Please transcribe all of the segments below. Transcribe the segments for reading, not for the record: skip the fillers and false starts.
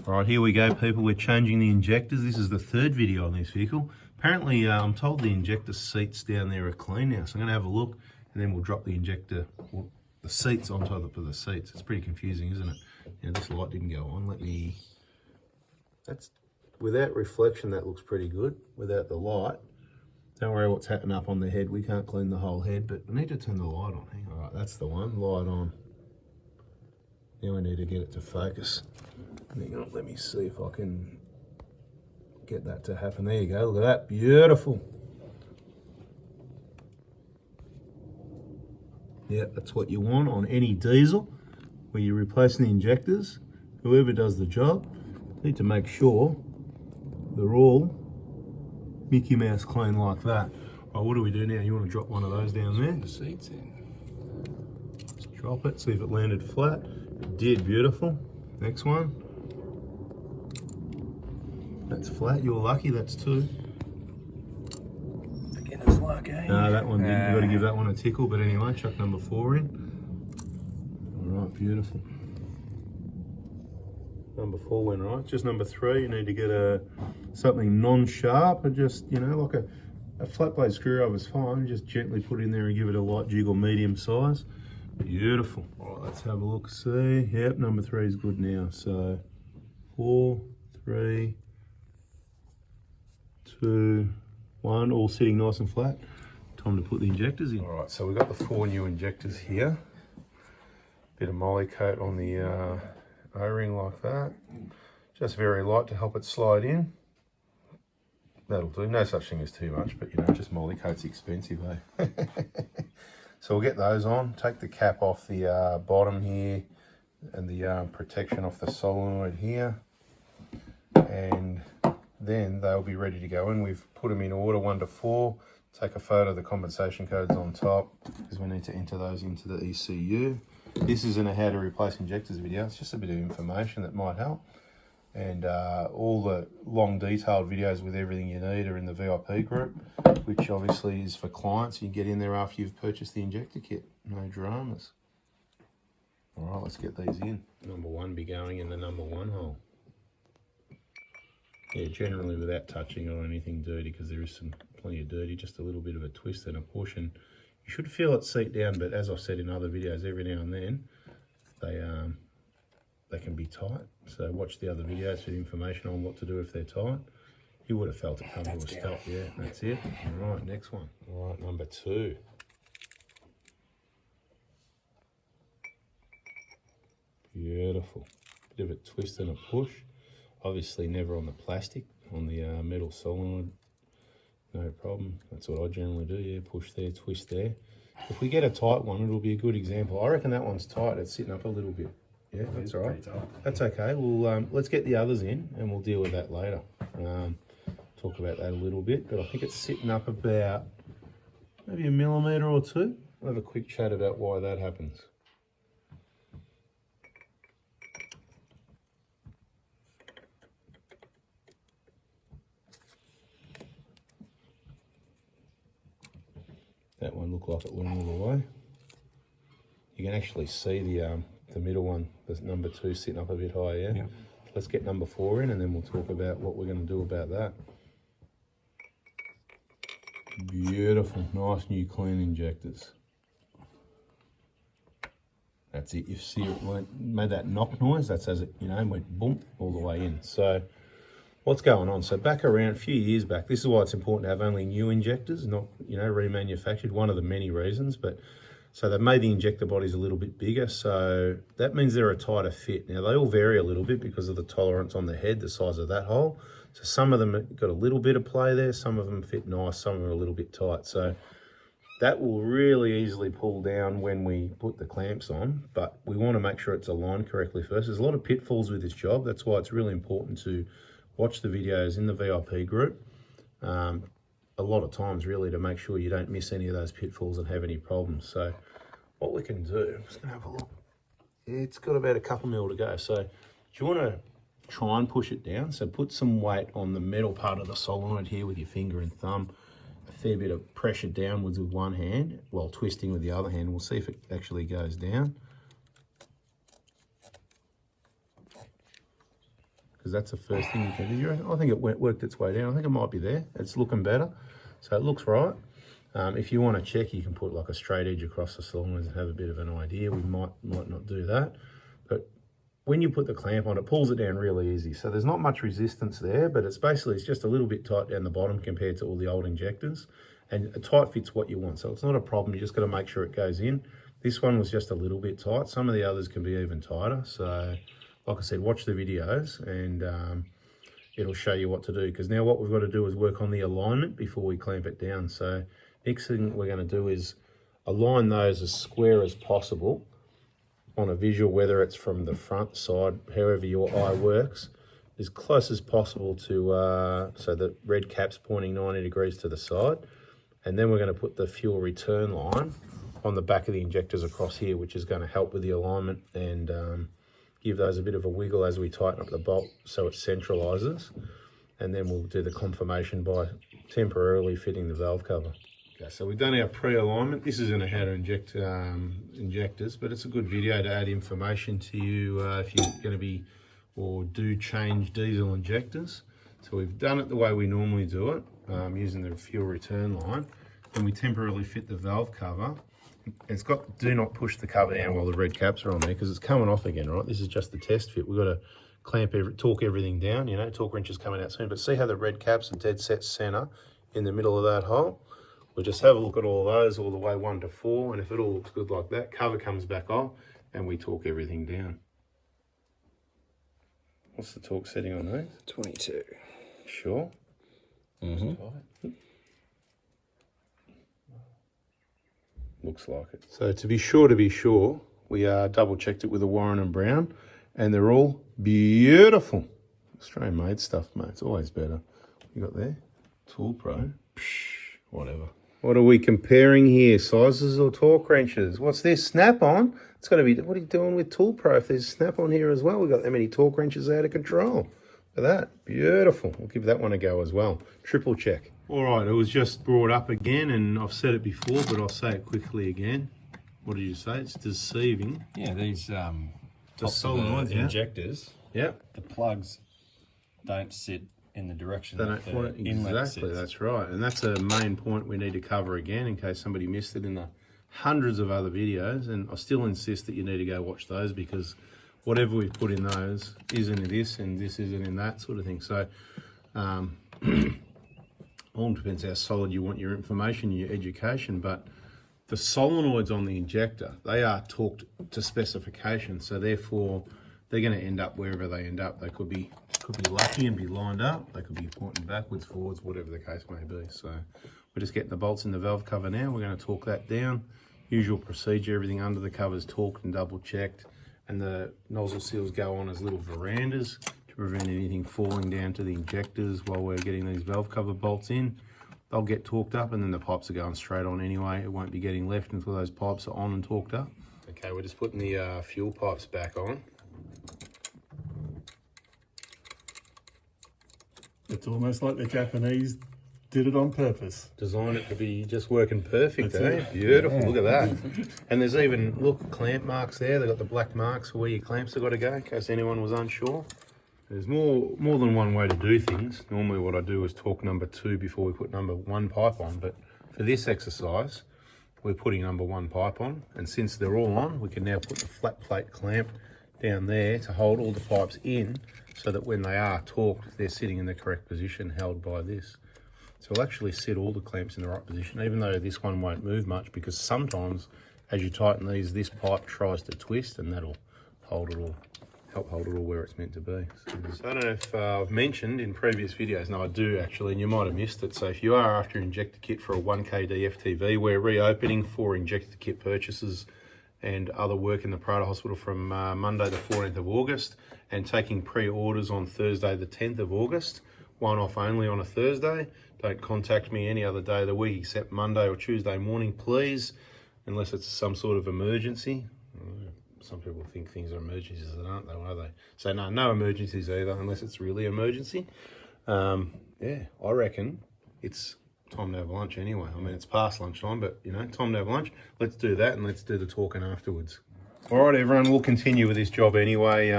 All right, here we go, people. We're changing the injectors. This is the third video on this vehicle. Apparently, I'm told the injector seats down there are clean now, so I'm going to have a look, and then we'll drop the injector, well, the seats on top of the seats. It's pretty confusing, isn't it? Yeah, this light didn't go on. That's without reflection, that looks pretty good. Without the light, don't worry what's happening up on the head. We can't clean the whole head, but I need to turn the light on. All right, that's the one. Light on. Now I need to get it to focus. Hang on, let me see if I can get that to happen. There you go, look at that, beautiful. Yeah, that's what you want on any diesel where you're replacing the injectors. Whoever does the job, need to make sure they're all Mickey Mouse clean like that. Right, what do we do now? You want to drop one of those down there? The seats in. Just drop it, see if it landed flat. It did, beautiful. Next one. That's flat, you're lucky, that's two. Beginner's luck, eh? No, that one didn't. You've got to give that one a tickle, but anyway, chuck number 4 in. All right, beautiful. Number 4 went right. Just number 3, you need to get something non-sharp, and just, you know, like a flat blade screwdriver is fine. Just gently put it in there and give it a light jiggle, medium size. Beautiful. All right, let's have a look, see. Yep, number 3 is good now. So 4, 3, 2, 1, all sitting nice and flat. Time to put the injectors in. All right, so we've got the 4 new injectors here. Bit of moly coat on the O-ring like that. Just very light to help it slide in. That'll do. No such thing as too much, but you know, just moly coat's expensive, eh? So we'll get those on. Take the cap off the bottom here and the protection off the solenoid here. And then they'll be ready to go in. We've put them in order 1 to 4. Take a photo of the compensation codes on top because we need to enter those into the ECU. This isn't a how to replace injectors video. It's just a bit of information that might help. And all the long detailed videos with everything you need are in the VIP group, which obviously is for clients. You get in there after you've purchased the injector kit. No dramas. All right, let's get these in. Number 1 be going in the number 1 hole. Yeah, generally without touching or anything dirty, because there is plenty of dirty, just a little bit of a twist and a push, and you should feel it seat down, but as I've said in other videos, every now and then they can be tight. So watch the other videos for the information on what to do if they're tight. You would have felt it come to a stop. Yeah, that's it. All right, next one. All right, number 2. Beautiful. Bit of a twist and a push. Obviously never on the plastic, on the metal solenoid, no problem. That's what I generally do, yeah, push there, twist there. If we get a tight one, it'll be a good example. I reckon that one's tight, it's sitting up a little bit. Yeah, that's all right. That's okay, well, let's get the others in and we'll deal with that later. Talk about that a little bit, but I think it's sitting up about maybe 1 millimetre or 2. We'll have a quick chat about why that happens. That one looked like it went all the way. You can actually see the middle one, the number 2, sitting up a bit higher, yeah? Yep. Let's get number 4 in and then we'll talk about what we're going to do about that. Beautiful, nice new clean injectors. That's it, you see it made that knock noise, that's as it, you know, went boom all the way in. So what's going on? So back around a few years back, this is why it's important to have only new injectors, not, you know, remanufactured, one of the many reasons, but so they've made the injector bodies a little bit bigger, so that means they're a tighter fit. Now they all vary a little bit because of the tolerance on the head, the size of that hole. So some of them have got a little bit of play there, some of them fit nice, some of them are a little bit tight. So that will really easily pull down when we put the clamps on, but we want to make sure it's aligned correctly first. There's a lot of pitfalls with this job, that's why it's really important to watch the videos in the VIP group a lot of times really to make sure you don't miss any of those pitfalls and have any problems. So what we can do, I'm just going to have a look. It's got about a couple mil to go. So do you want to try and push it down? So put some weight on the metal part of the solenoid here with your finger and thumb. A fair bit of pressure downwards with one hand while twisting with the other hand. We'll see if it actually goes down. because that's the first thing you can do. I think it worked its way down. I think it might be there. It's looking better. So it looks right. If you want to check, you can put like a straight edge across the solenoids and have a bit of an idea. We might not do that. But when you put the clamp on, it pulls it down really easy. So there's not much resistance there, but it's just a little bit tight down the bottom compared to all the old injectors. And a tight fit's what you want. So it's not a problem. You just got to make sure it goes in. This one was just a little bit tight. Some of the others can be even tighter. So like I said, watch the videos and it'll show you what to do. Because now what we've got to do is work on the alignment before we clamp it down. So next thing we're going to do is align those as square as possible on a visual, whether it's from the front, side, however your eye works, as close as possible to, so the red cap's pointing 90 degrees to the side. And then we're going to put the fuel return line on the back of the injectors across here, which is going to help with the alignment and give those a bit of a wiggle as we tighten up the bolt so it centralizes. And then we'll do the confirmation by temporarily fitting the valve cover. Okay, so we've done our pre-alignment. This isn't how to inject injectors, but it's a good video to add information to you if you're going to be or do change diesel injectors. So we've done it the way we normally do it, using the fuel return line. And we temporarily fit the valve cover. It's got, do not push the cover down while the red caps are on there because it's coming off again, right? This is just the test fit. We've got to torque everything down, you know, torque wrench is coming out soon. But see how the red caps are dead set center in the middle of that hole? We'll just have a look at all those all the way 1 to 4, and if it all looks good like that, cover comes back off and we torque everything down. What's the torque setting on these? 22. Sure? Mm-hmm. Looks like it. So to be sure, we double checked it with a Warren and Brown, and they're all beautiful. Australian made stuff, mate. It's always better. You got there? Tool Pro. Psh, whatever. What are we comparing here? Sizes or torque wrenches? What's this? Snap-on? It's got to be, what are you doing with Tool Pro if there's snap-on here as well? We've got that many torque wrenches out of control. Look at that. Beautiful. We'll give that one a go as well. Triple check. All right, it was just brought up again, and I've said it before, but I'll say it quickly again. What did you say? It's deceiving. Yeah, these solenoids, yeah. injectors, Yep. the plugs don't sit in the direction They that don't the inlet exactly, sits. that's right. And that's a main point we need to cover again in case somebody missed it in the hundreds of other videos. And I still insist that you need to go watch those because whatever we've put in those isn't in this and this isn't in that sort of thing. So all depends how solid you want your information, your education, but the solenoids on the injector, they are torqued to specification. So therefore, they're going to end up wherever they end up. They could be lucky and be lined up. They could be pointing backwards, forwards, whatever the case may be. So we're just getting the bolts in the valve cover now. We're going to torque that down. Usual procedure, everything under the cover is torqued and double checked. And the nozzle seals go on as little verandas to prevent anything falling down to the injectors while we're getting these valve cover bolts in. They'll get torqued up and then the pipes are going straight on anyway. It won't be getting left until those pipes are on and torqued up. Okay, we're just putting the fuel pipes back on. It's almost like the Japanese did it on purpose. Design it to be just working perfect, That's eh? it. Beautiful, Yeah. look at that. And there's even, look, clamp marks there. They've got the black marks for where your clamps have got to go, in case anyone was unsure. There's more than one way to do things. Normally what I do is torque number 2 before we put number 1 pipe on, but for this exercise, we're putting number 1 pipe on, and since they're all on, we can now put the flat plate clamp down there to hold all the pipes in, so that when they are torqued, they're sitting in the correct position, held by this. So we'll actually set all the clamps in the right position, even though this one won't move much, because sometimes as you tighten these, this pipe tries to twist and that'll hold it all, help hold it all where it's meant to be. So I don't know if I've mentioned in previous videos, no I do actually, and you might have missed it. So if you are after an injector kit for a 1kd FTV, we're reopening for injector kit purchases and other work in the Prada Hospital from Monday the 14th of August and taking pre-orders on Thursday the 10th of August, one off only on a Thursday. Don't contact me any other day of the week except Monday or Tuesday morning, please, unless it's some sort of emergency. Some people think things are emergencies that aren't, though, are they? So no emergencies either, unless it's really emergency. Yeah, I reckon it's time to have lunch anyway. I mean, it's past lunchtime, but, you know, time to have lunch. Let's do that and let's do the talking afterwards. All right, everyone, we'll continue with this job anyway.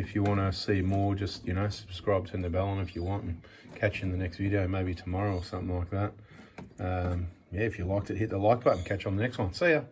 If you want to see more, just, you know, subscribe, turn the bell on if you want, and catch you in the next video, maybe tomorrow or something like that. Yeah, if you liked it, hit the like button. Catch you on the next one. See ya.